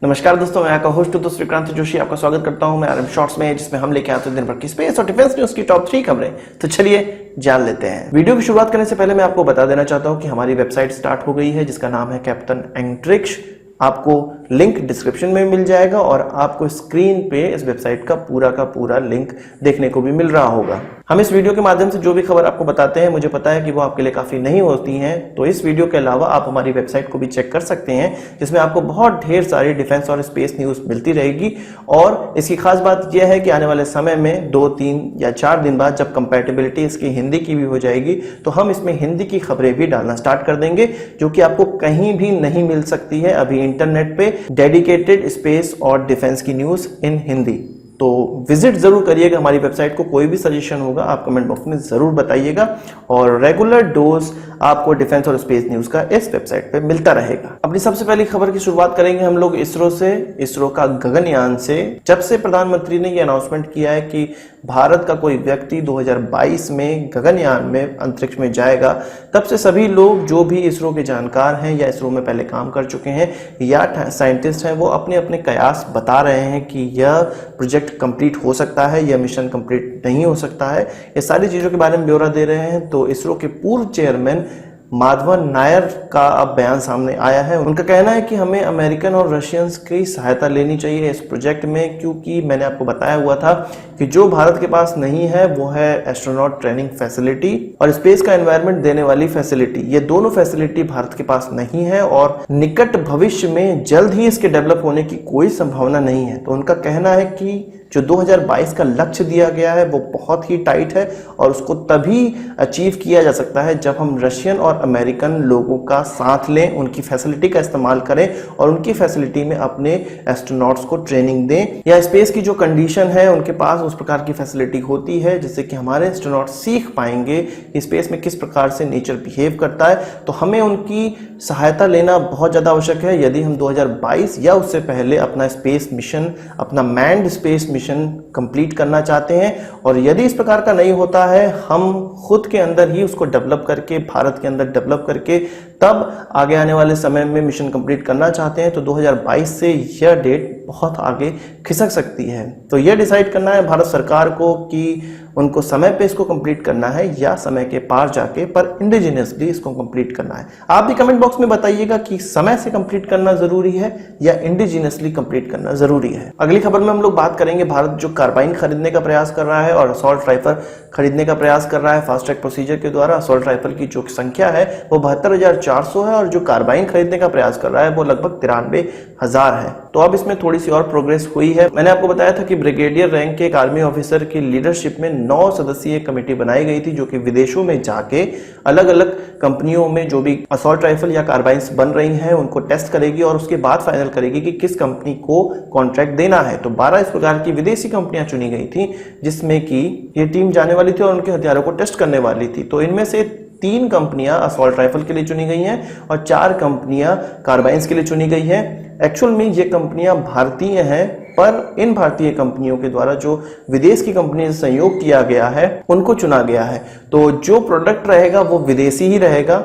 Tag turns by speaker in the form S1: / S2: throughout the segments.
S1: नमस्कार दोस्तों, मैं आपका होस्ट दोस्त विक्रांत जोशी आपका स्वागत करता हूं मैं आरएम शॉर्ट्स में, जिसमें हम लेके आते हैं दिन भर की स्पेस और डिफेंस न्यूज की टॉप 3 खबरें। तो चलिए जान लेते हैं। वीडियो की शुरुआत करने से पहले मैं आपको बता देना चाहता हूं कि हमारी वेबसाइट स्टार्ट हो गई है, जिसका नाम है कैप्टन एंट्रिक्स। आपको लिंक डिस्क्रिप्शन में मिल जाएगा और आपको स्क्रीन पे इस वेबसाइट का पूरा लिंक देखने को भी मिल रहा होगा। हम इस वीडियो के माध्यम से जो भी खबर आपको बताते हैं, मुझे पता है कि वो आपके लिए काफी नहीं होती हैं, तो इस वीडियो के अलावा आप हमारी वेबसाइट को भी चेक कर सकते हैं, जिसमें आपको बहुत ढेर सारी डिफेंस और स्पेस न्यूज मिलती रहेगी। और इसकी खास बात यह है कि आने वाले समय में 2, 3 या 4 दिन बाद जब कंपैटिबिलिटी इसकी हिंदी की भी हो जाएगी, तो हम इसमें हिंदी की खबरें भी डालना स्टार्ट कर देंगे, जो कि आपको कहीं भी नहीं मिल सकती है अभी इंटरनेट पे डेडिकेटेड स्पेस और डिफेंस की न्यूज इन हिंदी। तो विजिट जरूर करिएगा हमारी वेबसाइट को। कोई भी सजेशन होगा आप कमेंट बॉक्स में जरूर बताइएगा और रेगुलर डोज आपको डिफेंस और स्पेस न्यूज का इस वेबसाइट पे मिलता रहेगा। अपनी सबसे पहली खबर की शुरुआत करेंगे हम लोग इसरो से, इसरो का गगनयान से। जब से प्रधानमंत्री ने यह अनाउंसमेंट किया है कि भारत का कोई व्यक्ति 2022 में गगनयान में अंतरिक्ष में जाएगा, तब से सभी लोग जो भी इसरो के जानकार हैं या इसरो में पहले काम कर चुके हैं या साइंटिस्ट हैं, वो अपने अपने कयास बता रहे हैं कि यह प्रोजेक्ट कंप्लीट हो सकता है, यह मिशन कंप्लीट नहीं हो सकता है। ये सारी चीजों के बारे में ब्यौरा दे रहे हैं। तो इसरो के पूर्व चेयरमैन माधवन नायर का अब बयान सामने आया है। उनका कहना है कि हमें अमेरिकन और रशियंस की सहायता लेनी चाहिए इस प्रोजेक्ट में, क्योंकि मैंने आपको बताया हुआ था कि जो भारत के पास नहीं है वो है एस्ट्रोनॉट ट्रेनिंग फैसिलिटी और स्पेस का एनवायरनमेंट देने वाली फैसिलिटी। ये दोनों फैसिलिटी भारत के पास नहीं है और निकट भविष्य में जल्द ही इसके डेवलप होने की कोई संभावना नहीं है। तो उनका कहना है कि जो 2022 का लक्ष्य दिया गया है वो बहुत ही टाइट है और उसको तभी अचीव किया जा सकता है जब हम रशियन और अमेरिकन लोगों का साथ लें, उनकी फैसिलिटी का इस्तेमाल करें और उनकी फैसिलिटी में अपने एस्ट्रोनॉट्स को ट्रेनिंग दें। या स्पेस की जो कंडीशन है उनके पास उस प्रकार की फैसिलिटी होती है जिससे कि हमारे एस्ट्रोनॉट सीख पाएंगे कि स्पेस में किस प्रकार से नेचर बिहेव करता है। तो हमें उनकी सहायता लेना बहुत ज़्यादा आवश्यक है यदि हम 2022 या उससे पहले अपना स्पेस मिशन, अपना मैन्ड स्पेस मिशन कंप्लीट करना चाहते हैं। और यदि इस प्रकार का नहीं होता है, हम खुद के अंदर ही उसको डेवलप करके, भारत के अंदर डेवलप करके तब आगे आने वाले समय में मिशन कंप्लीट करना चाहते हैं, तो 2022 से यह डेट बहुत आगे खिसक सकती है। तो यह डिसाइड करना है भारत सरकार को कि उनको समय पे इसको कंप्लीट करना है या समय के पार जाके, पर इंडिजिनियसली इसको कंप्लीट करना है। आप भी कमेंट बॉक्स में बताइएगा कि समय से कंप्लीट करना जरूरी है या इंडिजिनियसली कंप्लीट करना जरूरी है। अगली खबर में हम लोग बात करेंगे भारत जो कार्बाइन खरीदने का प्रयास कर रहा है और असॉल्ट राइफल खरीदने का प्रयास कर रहा है फास्ट ट्रैक प्रोसीजर के द्वारा। असॉल्ट राइफल की जो संख्या है वो 72,400 है और जो कार्बाइन खरीदने का प्रयास कर रहा है वो लगभग 93,000 है। तो अब इसमें थोड़ी सी और प्रोग्रेस हुई है। मैंने आपको बताया था कि ब्रिगेडियर रैंक के एक आर्मी ऑफिसर की लीडरशिप में 9 सदस्यीय कमेटी बनाई गई थी, जो कि विदेशों में जाके अलग अलग कंपनियों में जो भी असॉल्ट राइफल या कार्बाइन्स बन रही हैं उनको टेस्ट करेगी और उसके बाद फाइनल करेगी कि किस कंपनी को कॉन्ट्रैक्ट देना है। तो 12 इस प्रकार की विदेशी कंपनियां चुनी गई थी, जिसमें कि ये टीम जाने वाली थी और उनके हथियारों को टेस्ट करने वाली थी। तो इनमें से 3 कंपनियां असॉल्ट राइफल के लिए चुनी गई हैं और 4 कंपनियां कार्बाइन्स के लिए चुनी गई हैं। एक्चुअल में ये कंपनियां भारतीय हैं, पर इन भारतीय कंपनियों के द्वारा जो विदेश की कंपनी से सहयोग किया गया है उनको चुना गया है। तो जो प्रोडक्ट रहेगा वो विदेशी ही रहेगा।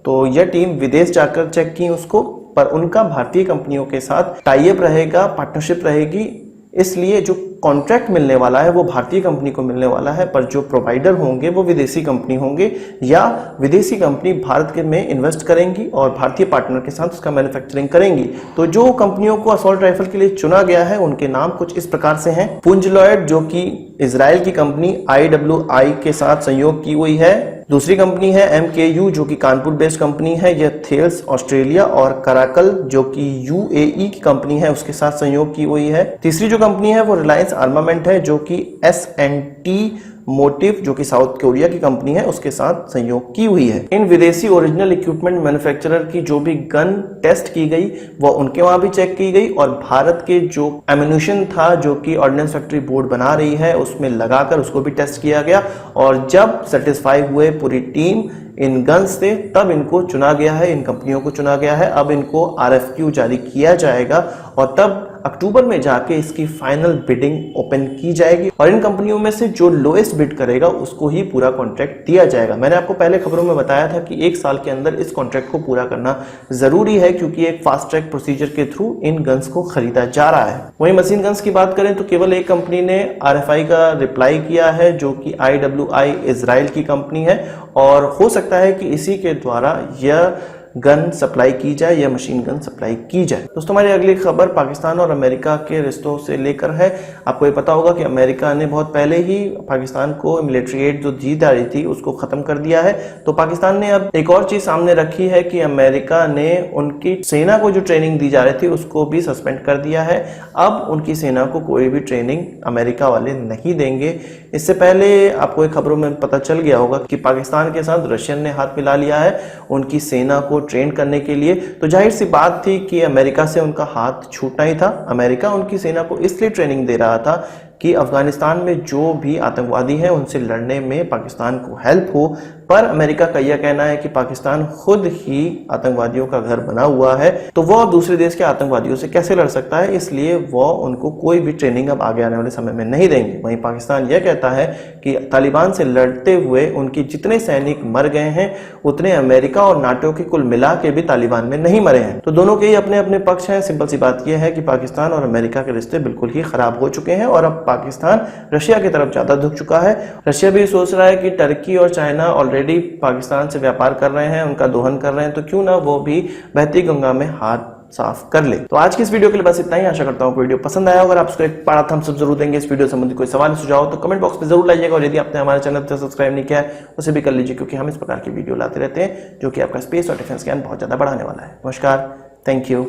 S1: तो यह टीम विदेश जाकर चेक की उसको, पर उनका भारतीय कंपनियों के साथ टाई अप रहेगा, पार्टनरशिप रहेगी। इसलिए जो कॉन्ट्रैक्ट मिलने वाला है वो भारतीय कंपनी को मिलने वाला है, पर जो प्रोवाइडर होंगे वो विदेशी कंपनी होंगे या विदेशी कंपनी भारत के में इन्वेस्ट करेंगी और भारतीय पार्टनर के साथ उसका मैन्युफैक्चरिंग करेंगी। तो जो कंपनियों को असॉल्ट राइफल के लिए चुना गया है उनके नाम कुछ इस प्रकार से हैं। पुंज लॉयड जो कि इजराइल की कंपनी IWI के साथ सहयोग की हुई है। दूसरी कंपनी है MKU जो कि कानपुर बेस्ड कंपनी है, यह थेल्स ऑस्ट्रेलिया, और कराकल जो कि UAE की कंपनी है उसके साथ सहयोग की हुई है। तीसरी जो कंपनी है वो रिलायंस आर्मामेंट है जो कि S&T मोटिव जो कि साउथ कोरिया की कंपनी है उसके साथ सहयोग की हुई है। इन विदेशी ओरिजिनल इक्विपमेंट मैन्युफैक्चरर की जो भी गन टेस्ट की गई वो उनके वहां भी चेक की गई और भारत के जो एम्यूनिशन था जो कि ऑर्डिनेंस फैक्ट्री बोर्ड बना रही है उसमें लगाकर उसको भी टेस्ट किया गया। और जब सेटिस्फाई हुए पूरी टीम इन गन्स थे, तब इनको चुना गया है, इन कंपनियों को चुना गया है। अब इनको RFQ जारी किया जाएगा और तब अक्टूबर में जाके इसकी फाइनल बिडिंग ओपन की जाएगी और इन कंपनियों में से जो लोएस्ट बिड करेगा उसको ही पूरा कॉन्ट्रैक्ट दिया जाएगा। मैंने आपको पहले खबरों में बताया था कि 1 साल के अंदर इस कॉन्ट्रैक्ट को पूरा करना जरूरी है, क्योंकि एक फास्ट ट्रैक प्रोसीजर के थ्रू इन गन्स को खरीदा जा रहा है। वहीं मशीन गन्स की बात करें तो केवल एक कंपनी ने RFI का रिप्लाई किया है, जो कि IWI इजराइल की कंपनी है और हो सकता है कि इसी के द्वारा यह गन सप्लाई की जाए या मशीन गन सप्लाई की जाए। दोस्तों, हमारी अगली खबर पाकिस्तान और अमेरिका के रिश्तों से लेकर है। आपको ये पता होगा कि अमेरिका ने बहुत पहले ही पाकिस्तान को मिलिट्री एड जो दी जा रही थी उसको खत्म कर दिया है। तो पाकिस्तान ने अब एक और चीज सामने रखी है कि अमेरिका ने उनकी सेना को जो ट्रेनिंग दी जा रही थी उसको भी सस्पेंड कर दिया है। अब उनकी सेना को कोई भी ट्रेनिंग अमेरिका वाले नहीं देंगे। इससे पहले आपको एक खबरों में पता चल गया होगा कि पाकिस्तान के साथ रशियन ने हाथ मिला लिया है उनकी सेना को ट्रेन करने के लिए। तो जाहिर सी बात थी कि अमेरिका से उनका हाथ छूटना ही था। अमेरिका उनकी सेना को इसलिए ट्रेनिंग दे रहा था कि अफगानिस्तान में जो भी आतंकवादी हैं उनसे लड़ने में पाकिस्तान को हेल्प हो, पर अमेरिका का यह कहना है कि पाकिस्तान खुद ही आतंकवादियों का घर बना हुआ है, तो वह दूसरे देश के आतंकवादियों से कैसे लड़ सकता है, इसलिए वह उनको कोई भी ट्रेनिंग अब आगे आने वाले समय में नहीं देंगे। वहीं पाकिस्तान यह कहता है कि तालिबान से लड़ते हुए उनके जितने सैनिक मर गए हैं उतने अमेरिका और नाटो के कुल मिला के भी तालिबान में नहीं मरे हैं। तो दोनों के ही अपने अपने पक्ष हैं। सिंपल सी बात यह है कि पाकिस्तान और अमेरिका के रिश्ते बिल्कुल ही खराब हो चुके हैं और अब पाकिस्तान रशिया की तरफ ज्यादा झुक चुका है। रशिया भी सोच रहा है कि टर्की और चाइना ऑलरेडी पाकिस्तान से व्यापार कर रहे हैं, उनका दोहन कर रहे हैं, तो क्यों ना वो भी बहती गंगा में हाथ साफ कर ले। तो आज की इस वीडियो के लिए बस इतना ही। आशा करता हूं वीडियो पसंद आया। अगर आप उसको एक बड़ा थम्स अप जरूर देंगे। इस वीडियो संबंधी कोई सवाल सुझाव तो कमेंट बॉक्स में जरूर लाइएगा और यदि आपने हमारे चैनल पर सब्सक्राइब नहीं किया है उसे भी कर लीजिए, क्योंकि हम इस प्रकार की वीडियो लाते रहते हैं जो कि आपका स्पेस और डिफेंस ज्ञान बहुत ज्यादा बढ़ाने वाला है। नमस्कार, थैंक यू,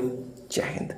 S1: जय हिंद।